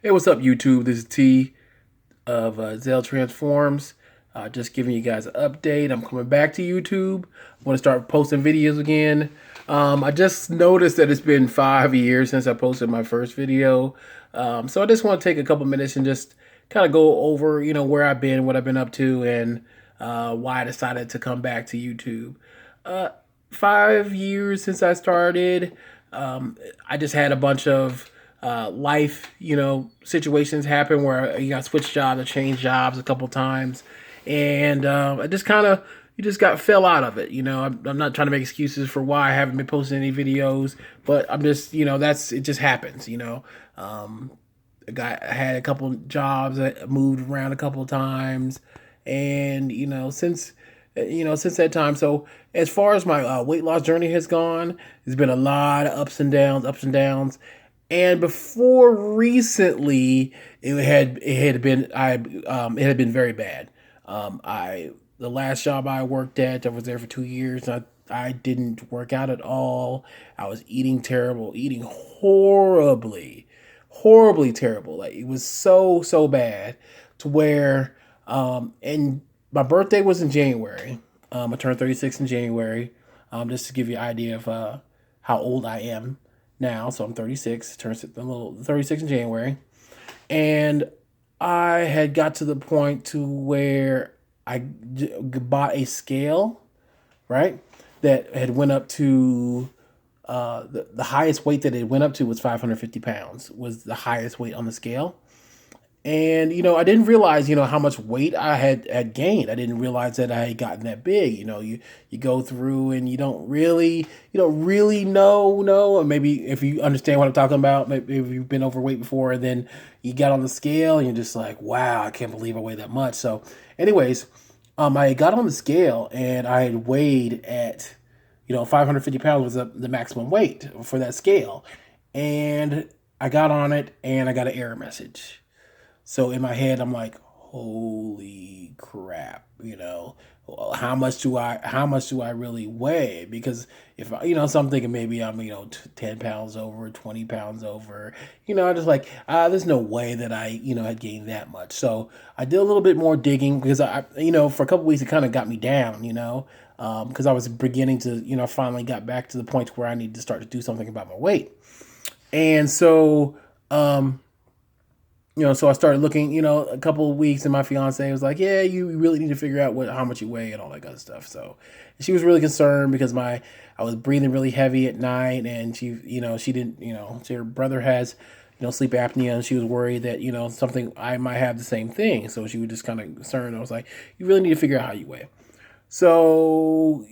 Hey, what's up, YouTube? This is T of Zell Transforms. Just giving you guys an update. I'm coming back to YouTube. I want to start posting videos again. I just noticed that it's been 5 years since I posted my first video. So I just want to take a couple minutes and just kind of go over, where I've been, what I've been up to, and why I decided to come back to YouTube. Uh, 5 years since I started. I just had a bunch of life, situations happen where you got to switch jobs or change jobs a couple times, and I just kind of you just got fell out of it. I'm not trying to make excuses for why I haven't been posting any videos, but I'm just that's it just happens. Um, I had a couple jobs that moved around a couple of times, and since that time. So as far as my weight loss journey has gone, there's been a lot of ups and downs. And before recently, it had been very bad. I The last job I worked at, I was there for 2 years. I didn't work out at all. I was eating terrible, eating horribly, horribly terrible. Like it was so bad to where and my birthday was in January. I turned 36 in January. Just to give you an idea of how old I am now. So I'm 36. Turned a little 36 in January, and I had got to the point to where bought a scale, right? That had went up to the highest weight that it went up to was 550 pounds. Was the highest weight on the scale. And I didn't realize how much weight I had gained. I didn't realize that I had gotten that big. You go through and you don't really know, or maybe if you understand what I'm talking about, maybe if you've been overweight before, and then you got on the scale and you're just like, wow, I can't believe I weigh that much. So, anyways, I got on the scale and I had weighed at 550 pounds was the maximum weight for that scale, and I got on it and I got an error message. So in my head, I'm like, holy crap, how much do I really weigh? Because if so I'm thinking maybe I'm 10 pounds over, 20 pounds over, I just like there's no way that I had gained that much. So I did a little bit more digging because I for a couple weeks it kind of got me down, because I was beginning to finally got back to the point where I need to start to do something about my weight. And so so I started looking, a couple of weeks, and my fiance was like, "Yeah, you really need to figure out how much you weigh and all that kind of stuff." So she was really concerned because I was breathing really heavy at night, and she didn't, her brother has, sleep apnea, and she was worried that something I might have the same thing. So she was just kind of concerned. I was like, "You really need to figure out how you weigh." So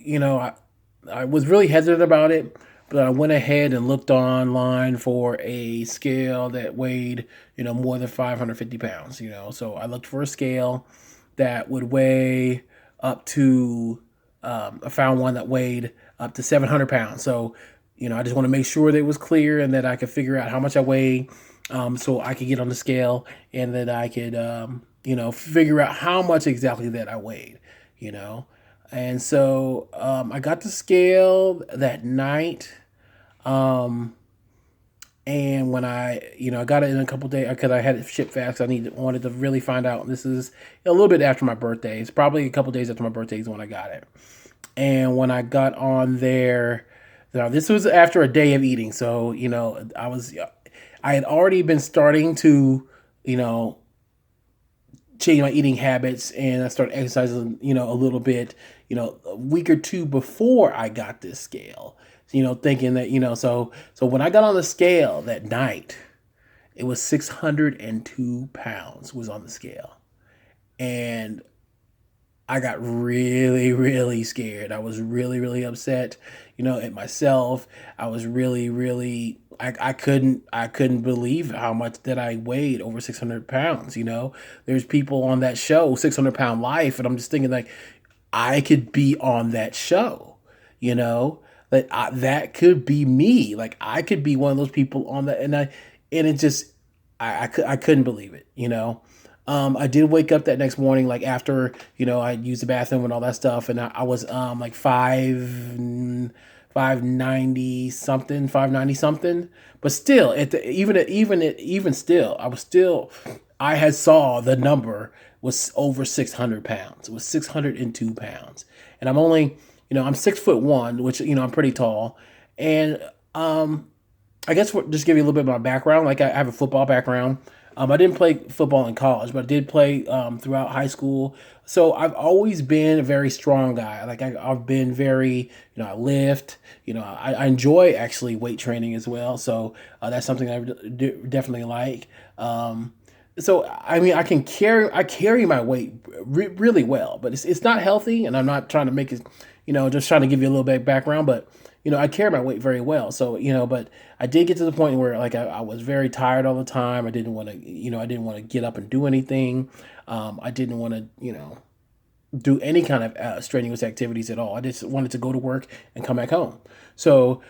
I was really hesitant about it, but I went ahead and looked online for a scale that weighed, more than 550 pounds, So I looked for a scale that would weigh up to, I found one that weighed up to 700 pounds. So, I just want to make sure that it was clear and that I could figure out how much I weigh, so I could get on the scale and that I could, figure out how much exactly that I weighed, you know. And so I got the scale that night. Um, and when I got it in a couple days because I had it shipped fast. Wanted to really find out. This is a little bit after my birthday. It's probably a couple days after my birthday is when I got it. And when I got on there, now this was after a day of eating. So I had already been starting to, you know, change my eating habits, and I started exercising, a little bit, a week or two before I got this scale. Thinking that, so when I got on the scale that night, it was 602 pounds was on the scale. And I got really, really scared. I was really, really upset, at myself. I was really, really, I couldn't believe how much that I weighed over 600 pounds. There's people on that show, 600 pound life. And I'm just thinking like, I could be on that show, you know, that could be me. Like I could be one of those people on that. And it just, I couldn't believe it. I did wake up that next morning, like after, I used the bathroom and all that stuff. And I was, like 590 something, 590 something. But still, even still, I had saw the number was over 600 pounds. It was 602 pounds, and I'm only, I'm 6'1", which I'm pretty tall, and I guess just give you a little bit of my background. Like I have a football background. I didn't play football in college, but I did play throughout high school. So I've always been a very strong guy. Like I've been very, I lift. I enjoy actually weight training as well. So that's something I definitely like. So I mean, I carry my weight really well, but it's not healthy, and I'm not trying to make it, just trying to give you a little bit of background, but I carry my weight very well. So, but I did get to the point where like I was very tired all the time. I didn't want to, I didn't want to get up and do anything. I didn't want to, do any kind of strenuous activities at all. I just wanted to go to work and come back home. So,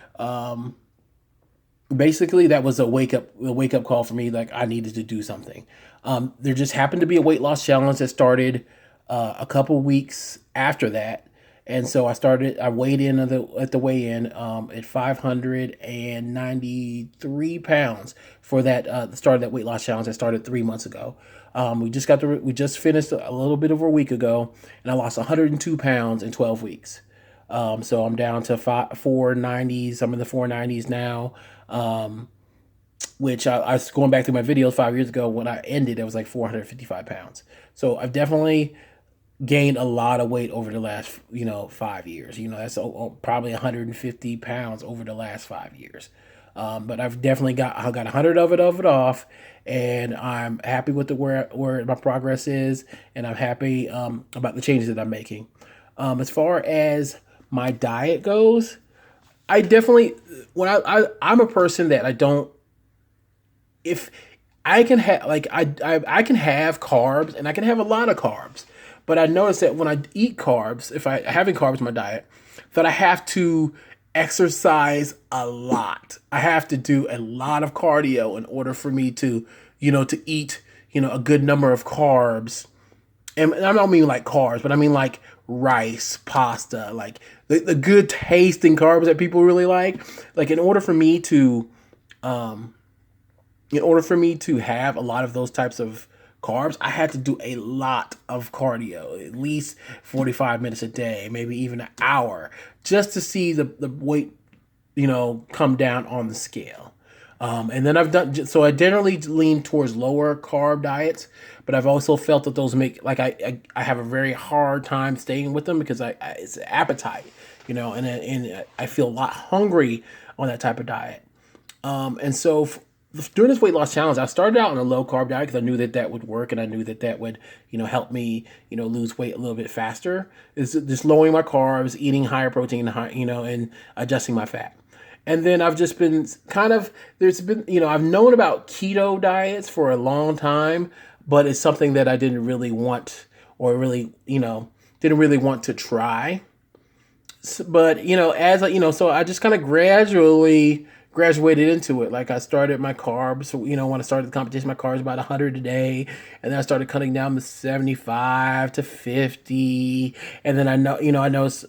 basically that was a wake up call for me. Like I needed to do something. There just happened to be a weight loss challenge that started a couple weeks after that. And so I weighed in at the weigh-in at 593 pounds for that the start of that weight loss challenge that started 3 months ago. We just finished a little bit over a week ago, and I lost 102 pounds in 12 weeks. So I'm down to 490s. I'm in the 490s now. Which I was going back through my videos 5 years ago. When I ended, it was like 455 pounds. So I've definitely gained a lot of weight over the last 5 years. That's probably 150 pounds over the last 5 years. But I've definitely I got 100 of it off, and I'm happy with where my progress is, and I'm happy about the changes that I'm making. As far as my diet goes, I definitely I'm a person that I don't, if I can have like I can have carbs, and I can have a lot of carbs. But I notice that when I eat carbs, if I having carbs in my diet, that I have to exercise a lot. I have to do a lot of cardio in order for me to, to eat, a good number of carbs. And I don't mean like carbs, but I mean like rice, pasta, like the good tasting carbs that people really like. Like in order for me to have a lot of those types of carbs, I had to do a lot of cardio, at least 45 minutes a day, maybe even an hour, just to see the weight, come down on the scale. And then I generally lean towards lower carb diets, but I've also felt that those like I have a very hard time staying with them because it's appetite, and I feel a lot hungry on that type of diet. And so during this weight loss challenge, I started out on a low carb diet because I knew that would work, and I knew that would, help me, lose weight a little bit faster. It's just lowering my carbs, eating higher protein, and adjusting my fat. And then I've just been I've known about keto diets for a long time, but it's something that I didn't really want, or really, didn't really want to try. But, so I just kind of graduated into it. Like I started my carbs, when I started the competition, my carbs about 100 a day, and then I started cutting down to 75 to 50, and then I noticed,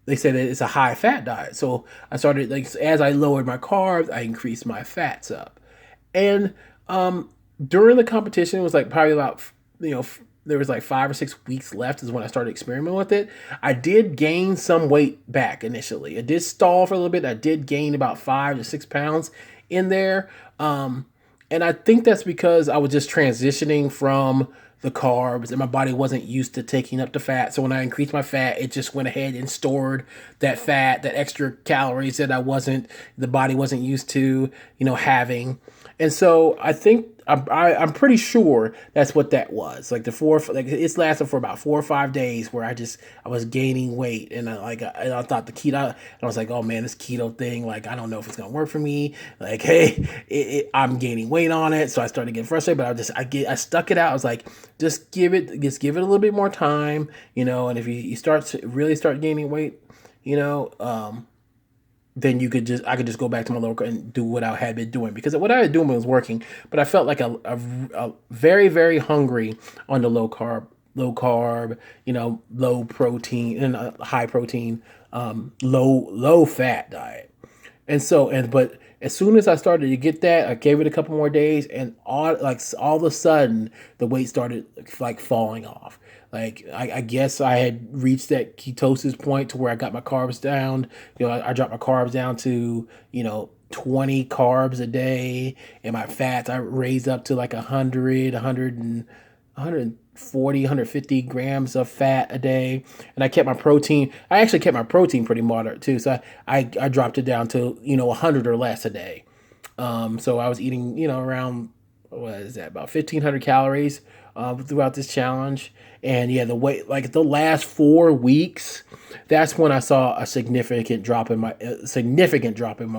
they say that it's a high fat diet. So I started, like, as I lowered my carbs, I increased my fats up. And during the competition, it was like probably about, there was like 5 or 6 weeks left is when I started experimenting with it. I did gain some weight back initially. It did stall for a little bit. I did gain about 5 to 6 pounds in there. And I think that's because I was just transitioning from the carbs, and my body wasn't used to taking up the fat. So when I increased my fat, it just went ahead and stored that fat, that extra calories that the body wasn't used to, having. And so I think I'm pretty sure that's what that was. Like it's lasted for about 4 or 5 days where I was gaining weight, and I thought the keto, and I was like, oh man, this keto thing, like I don't know if it's gonna work for me. Like, hey, I'm gaining weight on it, so I started getting frustrated. But I stuck it out. I was like, just give it a little bit more time, And if you start to really start gaining weight, then I could just go back to my low carb and do what I had been doing, because what I was doing was working, but I felt like a very, very hungry on the low carb low carb, low protein and high protein, low fat diet. But as soon as I started to get that, I gave it a couple more days, and all of a sudden the weight started like falling off. Like I guess I had reached that ketosis point to where I got my carbs down. I dropped my carbs down to 20 carbs a day, and my fats I raised up to like 100, 140, 150 grams of fat a day. And I kept my protein. I actually kept my protein pretty moderate too. So I dropped it down to 100 or less a day. So I was eating around, what is that, about 1,500 calories throughout this challenge. And yeah, the weight, like the last 4 weeks, that's when I saw a significant drop in my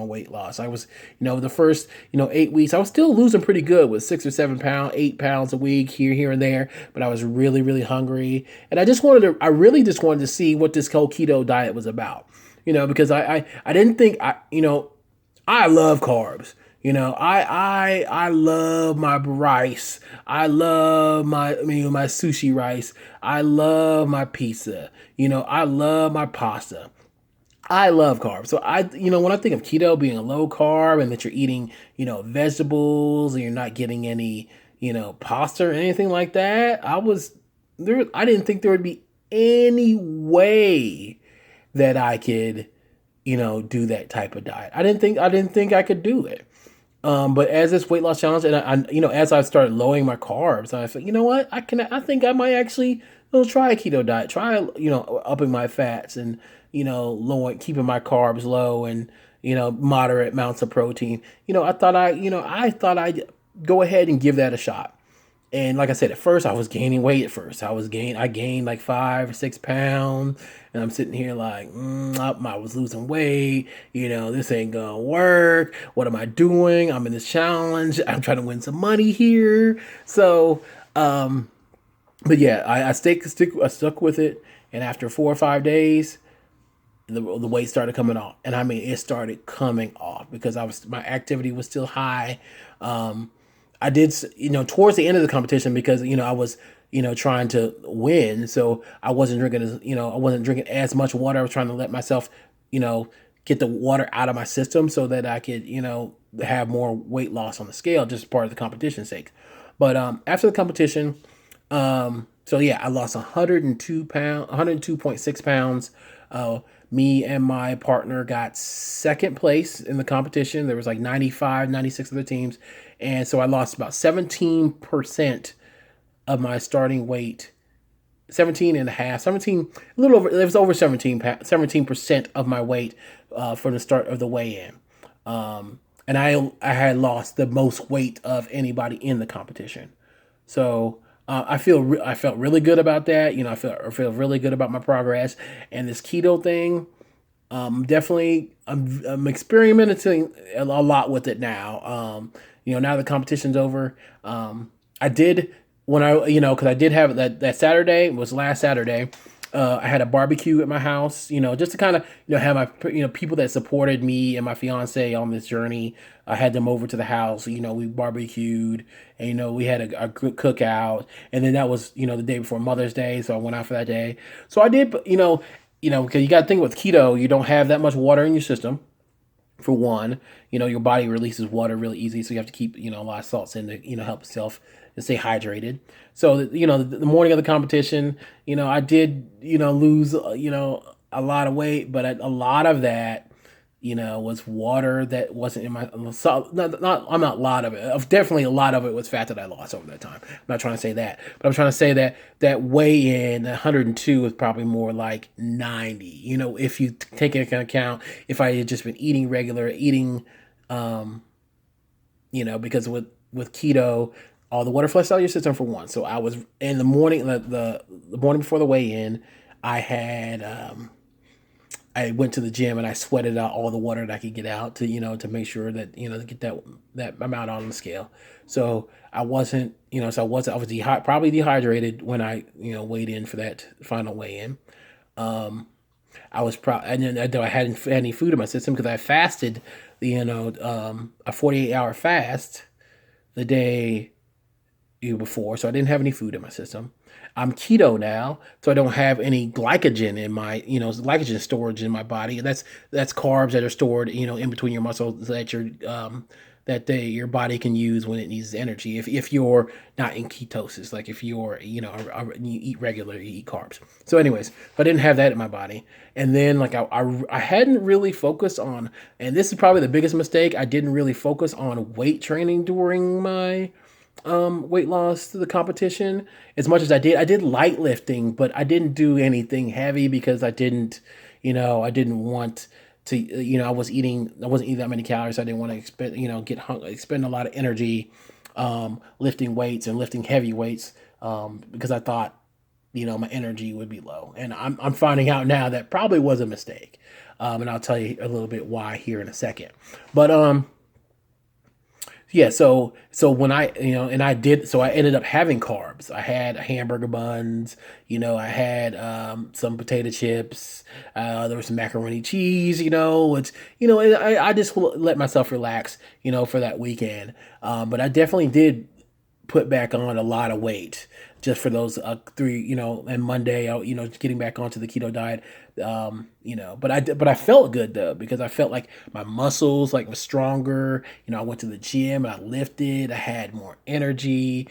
weight loss. I was, the first 8 weeks, I was still losing pretty good with 6 or 7 pounds, 8 pounds a week here and there. But I was really, really hungry, and I really just wanted to see what this whole keto diet was about. Because I didn't think I love carbs. I love my rice. I love my sushi rice. I love my pizza. I love my pasta. I love carbs. So when I think of keto being a low carb and that you're eating, vegetables and you're not getting any, pasta or anything like that, I didn't think there would be any way that I could, do that type of diet. I didn't think I could do it. But as this weight loss challenge, and as I started lowering my carbs, I thought, what, I think I might actually try a keto diet, try upping my fats and lowering, keeping my carbs low and moderate amounts of protein. I thought I'd go ahead and give that a shot. And like I said, at first I was gaining weight. I gained like 5 or 6 pounds, and I'm sitting here like, I was losing weight. This ain't gonna work. What am I doing? I'm in this challenge. I'm trying to win some money here. So, but yeah, I stuck with it, and after 4 or 5 days, the weight started coming off, and I mean it started coming off because my activity was still high. I did, towards the end of the competition because, I was, trying to win. So I wasn't drinking as much water. I was trying to let myself, get the water out of my system so that I could, have more weight loss on the scale, just part of the competition's sake. But after the competition, so yeah, I lost 102.6 pounds. Me and my partner got second place in the competition. There was like 95, 96 other teams. And so I lost about 17% of my starting weight, 17 and a half, 17, a little over, it was over 17% of my weight from the start of the weigh-in. And I had lost the most weight of anybody in the competition. So I felt really good about that. I feel really good about my progress, and this keto thing. Definitely, I'm experimenting a lot with it now. Now the competition's over. I did because I did have that Saturday, it was last Saturday. I had a barbecue at my house, just to kind of, have my, people that supported me and my fiance on this journey. I had them over to the house, we barbecued and, we had a good cookout. And then that was, the day before Mother's Day. So I went out for that day. So I did, because you got to think with keto, you don't have that much water in your system. For one, your body releases water really easy, so you have to keep, a lot of salts in to, help yourself to stay hydrated. So, the morning of the competition, I did, lose, a lot of weight, but a lot of that, was water that wasn't in my, so I'm not a lot of it. Definitely a lot of it was fat that I lost over that time. I'm not trying to say that, but I'm trying to say that weigh in 102 is probably more like 90. If you take into account if I had just been eating because with keto, all the water flushed out of your system for one. So I was in the morning, the morning before the weigh in, I had I went to the gym and I sweated out all the water that I could get out to make sure that to get that amount on the scale. So I wasn't I was probably dehydrated when I weighed in for that final weigh in. I was and then I hadn't had any food in my system because I fasted a 48-hour fast the day before, so I didn't have any food in my system. I'm keto now, so I don't have any glycogen in my, glycogen storage in my body. That's carbs that are stored, in between your muscles that your body can use when it needs energy. If you're not in ketosis, like if you're, you eat regular, you eat carbs. So, anyways, I didn't have that in my body, and then like I hadn't really focused on, and this is probably the biggest mistake. I didn't really focus on weight training during my weight loss to the competition as much as I did. I did light lifting, but I didn't do anything heavy because I didn't want to, I wasn't eating that many calories. I didn't want to expend, expend a lot of energy, lifting weights and lifting heavy weights, because I thought, my energy would be low. And I'm finding out now that probably was a mistake. And I'll tell you a little bit why here in a second. But, yeah, so when I, and I did, so I ended up having carbs. I had hamburger buns, I had some potato chips, there was some macaroni cheese, and I just let myself relax, for that weekend. But I definitely did put back on a lot of weight just for those three, and Monday, getting back onto the keto diet, but I felt good though, because I felt like my muscles like was stronger. I went to the gym and I lifted, I had more energy,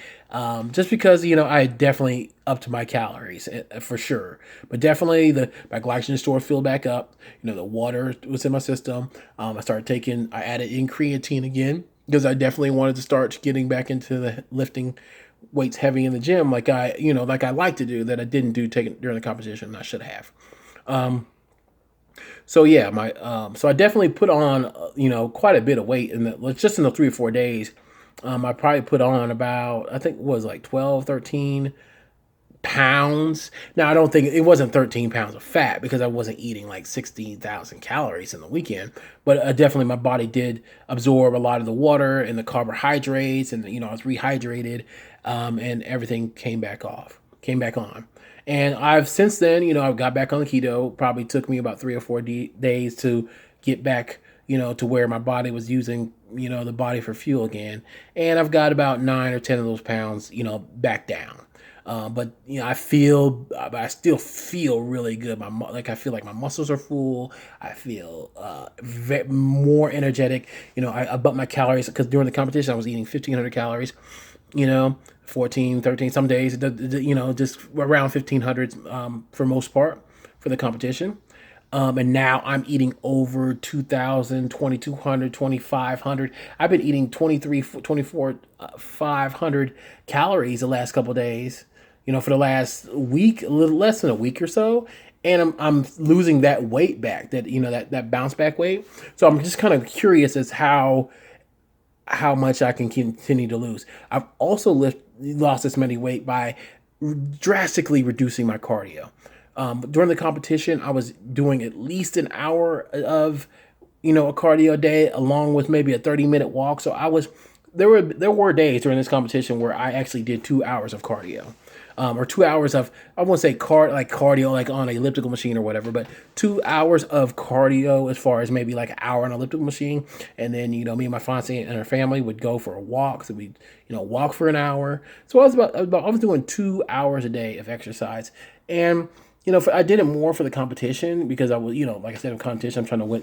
just because, I definitely upped my calories, for sure. But definitely my glycogen store filled back up, the water was in my system. I added in creatine again, because I definitely wanted to start getting back into the lifting weights heavy in the gym, like I like to do, that I didn't do taking during the competition, and I should have. Um, so yeah, so I definitely put on, quite a bit of weight just in the 3 or 4 days. I probably put on about, I think it was like 12, 13 pounds. Now, I don't think it wasn't 13 pounds of fat, because I wasn't eating like 16,000 calories in the weekend, but definitely my body did absorb a lot of the water and the carbohydrates, and I was rehydrated, and everything came back on. And I've since then, I've got back on the keto. Probably took me about 3 or 4 days to get back, to where my body was using, the body for fuel again. And I've got about 9 or 10 of those pounds, back down. But I still feel really good. I feel like my muscles are full. I feel more energetic. I bumped my calories, because during the competition I was eating 1,500 calories. 14, 13, some days, just around 1,500, for most part, for the competition. And now I'm eating over 2,000, 2,200, 2,500. I've been eating 23, 24, 500 calories the last couple of days, for the last week, a little less than a week or so. And I'm losing that weight back, that bounce back weight. So I'm just kind of curious as how much I can continue to lose. I've also lost this many weight by drastically reducing my cardio. During the competition, I was doing at least an hour of, a cardio day, along with maybe a 30-minute walk. So there were days during this competition where I actually did 2 hours of cardio. Or 2 hours of, I won't say cardio, like on an elliptical machine or whatever, but 2 hours of cardio, as far as maybe like an hour on an elliptical machine. And then, me and my fiance and her family would go for a walk. So we'd, walk for an hour. So I was doing 2 hours a day of exercise. And, I did it more for the competition, because I was, like I said, in competition, I'm trying to win.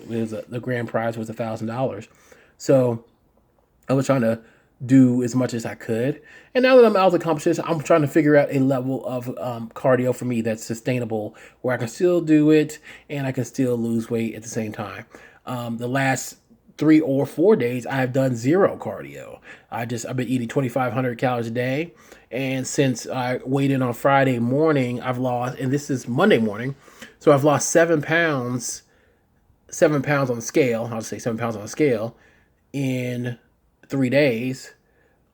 The grand prize was $1,000. So I was trying to do as much as I could. And now that I'm out of the competition, I'm trying to figure out a level of cardio for me that's sustainable, where I can still do it and I can still lose weight at the same time. The last 3 or 4 days, I have done zero cardio. I've been eating 2,500 calories a day. And since I weighed in on Friday morning, I've lost, and this is Monday morning, so I've lost 7 pounds, 7 pounds on the scale. I'll just say 7 pounds on the scale in 3 days,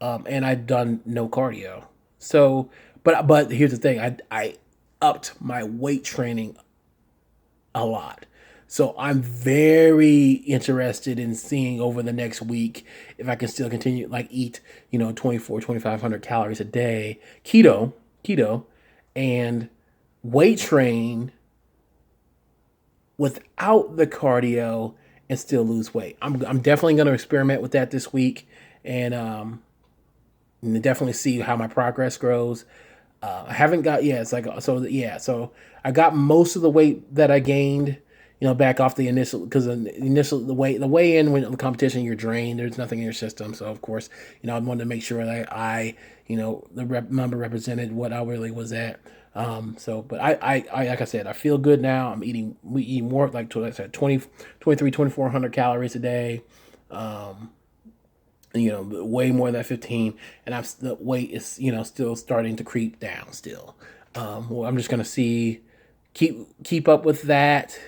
and I've done no cardio. So, but here's the thing: I upped my weight training a lot. So I'm very interested in seeing over the next week if I can still continue, like, eat 24, 2,500 calories a day, keto, and weight train without the cardio and still lose weight. I'm definitely going to experiment with that this week, and and definitely see how my progress grows. I haven't got yeah. It's like so yeah. So I got most of the weight that I gained, back off the initial because the initial the weigh in when the competition you're drained. There's nothing in your system. So of course, I wanted to make sure that the number represented what I really was at. But I like I said, I feel good now. We eat more like I said, 2,400 calories a day. Um, way more than 15, and the weight is still starting to creep down still. Well, I'm just gonna keep up with that,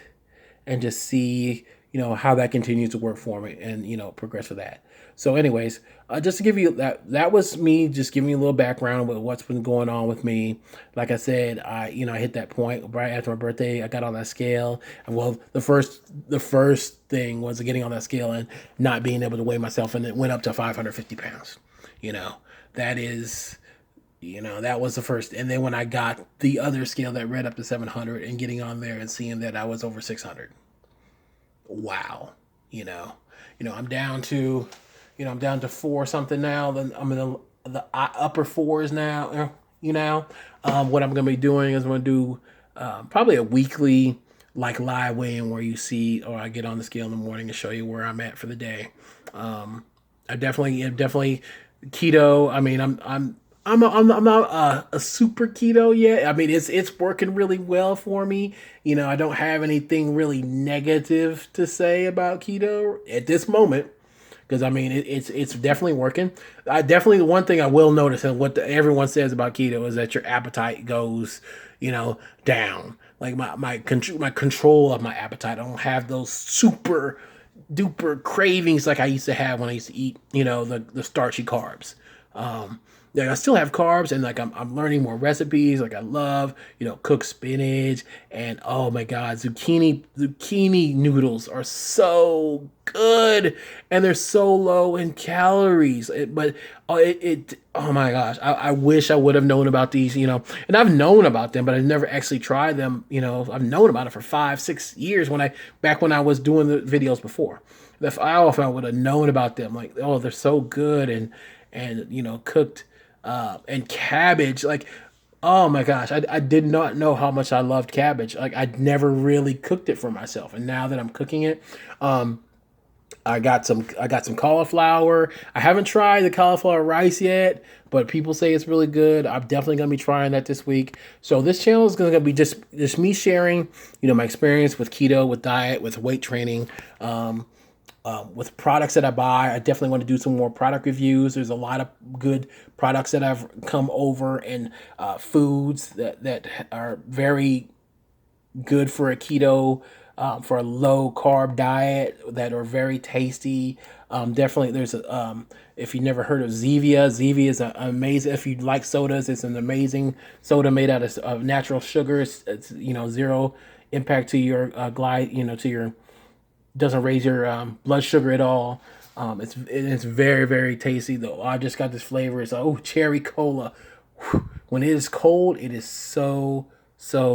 and just see how that continues to work for me, and progress with that. So anyways, just to give you that was me just giving you a little background with what's been going on with me. Like I said, I hit that point right after my birthday. I got on that scale, and well, the first thing was getting on that scale and not being able to weigh myself, and it went up to 550 pounds. you know that is that was the first. And then when I got the other scale that read up to 700, and getting on there and seeing that I was over 600. Wow. you know I'm down to four something now. Then I'm in the upper fours now. What I'm gonna be doing is I'm gonna do probably a weekly like live weigh-in, where you see, or I get on the scale in the morning and show you where I'm at for the day. I definitely keto. I mean, I'm not a super keto yet. I mean, it's working really well for me. I don't have anything really negative to say about keto at this moment, because I mean it's definitely working. The one thing I will notice, and what everyone says about keto, is that your appetite goes down. Like my control of my appetite. I don't have those super duper cravings like I used to have when I used to eat the starchy carbs. Like I still have carbs, and like I'm learning more recipes. Like I love cook spinach, and oh my god, zucchini noodles are so good, and they're so low in calories. Oh my gosh, I wish I would have known about these. And I've known about them, but I've never actually tried them. I've known about it for 5-6 years back when I was doing the videos before. If I would have known about them, like, oh, they're so good, and cooked. And cabbage, like, oh my gosh, I did not know how much I loved cabbage. Like, I'd never really cooked it for myself, and now that I'm cooking it, I got some cauliflower. I haven't tried the cauliflower rice yet, but people say it's really good. I'm definitely gonna be trying that this week. So this channel is gonna be just me sharing, my experience with keto, with diet, with weight training. With products that I buy. I definitely want to do some more product reviews. There's a lot of good products that I've come over, and foods that are very good for a keto, for a low carb diet, that are very tasty. Definitely, there's if you never heard of Zevia is amazing. If you like sodas, it's an amazing soda made out of natural sugars. It's zero impact to your to your doesn't raise your blood sugar at all. It's very very tasty though. I just got this flavor. It's cherry cola. When it is cold, it is so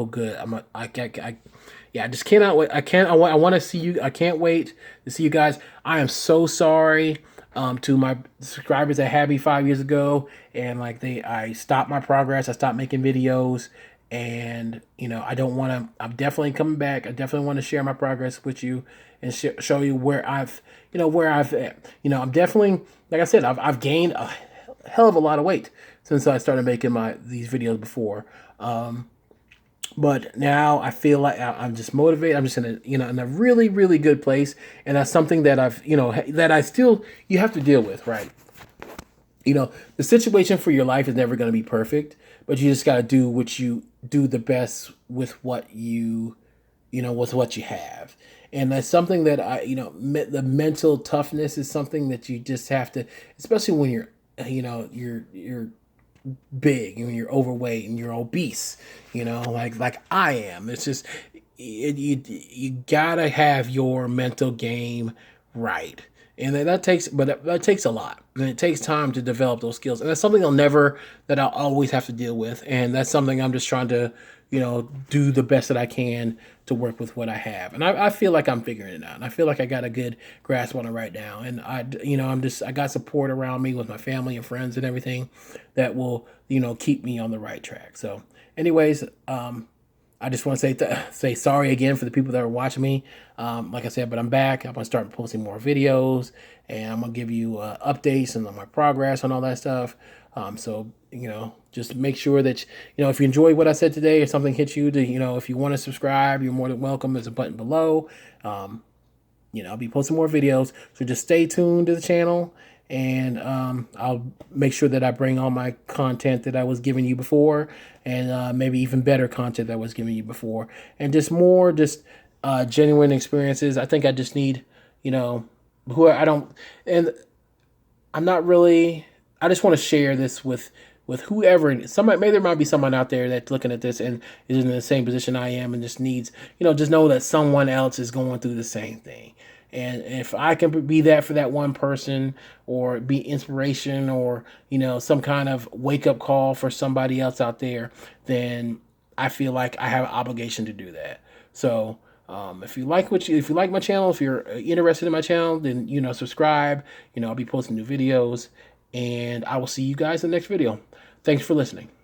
good. I just cannot wait. I want to see you. I can't wait to see you guys. I am so sorry to my subscribers that had me 5 years ago, and I stopped my progress. I stopped making videos, and I don't want to. I'm definitely coming back. I definitely want to share my progress with you, and show you where I've I'm definitely, like I said, I've gained a hell of a lot of weight since I started making these videos before. But now I feel like I'm just motivated. I'm just in a really really good place, and that's something that that I still you have to deal with, right? The situation for your life is never going to be perfect, but you just got to do what you do the best with what with what you have. And that's something that the mental toughness is something that you just have to, especially when you're big and you're overweight and you're obese, like I am. It's just, you gotta have your mental game right. And that takes a lot, and it takes time to develop those skills. And that's something that I'll always have to deal with. And that's something I'm just trying to do the best that I can to work with what I have. And I feel like I'm figuring it out. And I feel like I got a good grasp on it right now. And I got support around me with my family and friends and everything that will, keep me on the right track. So anyways, I just want to say sorry again for the people that are watching me. Like I said, but I'm back. I'm gonna start posting more videos, and I'm gonna give you updates and on my progress and all that stuff. So just make sure that if you enjoy what I said today, or something hits you, to if you want to subscribe, you're more than welcome. There's a button below. I'll be posting more videos, so just stay tuned to the channel, and I'll make sure that I bring all my content that I was giving you before, and maybe even better content that I was giving you before, and just more genuine experiences. I think I just need, who I don't, and I'm not really. I just want to share this with whoever. Somebody, maybe there might be someone out there that's looking at this and is in the same position I am, and just needs, just know that someone else is going through the same thing. And if I can be that for that one person, or be inspiration, or some kind of wake up call for somebody else out there, then I feel like I have an obligation to do that. So if you like my channel, if you're interested in my channel, then subscribe. I'll be posting new videos, and I will see you guys in the next video. Thanks for listening.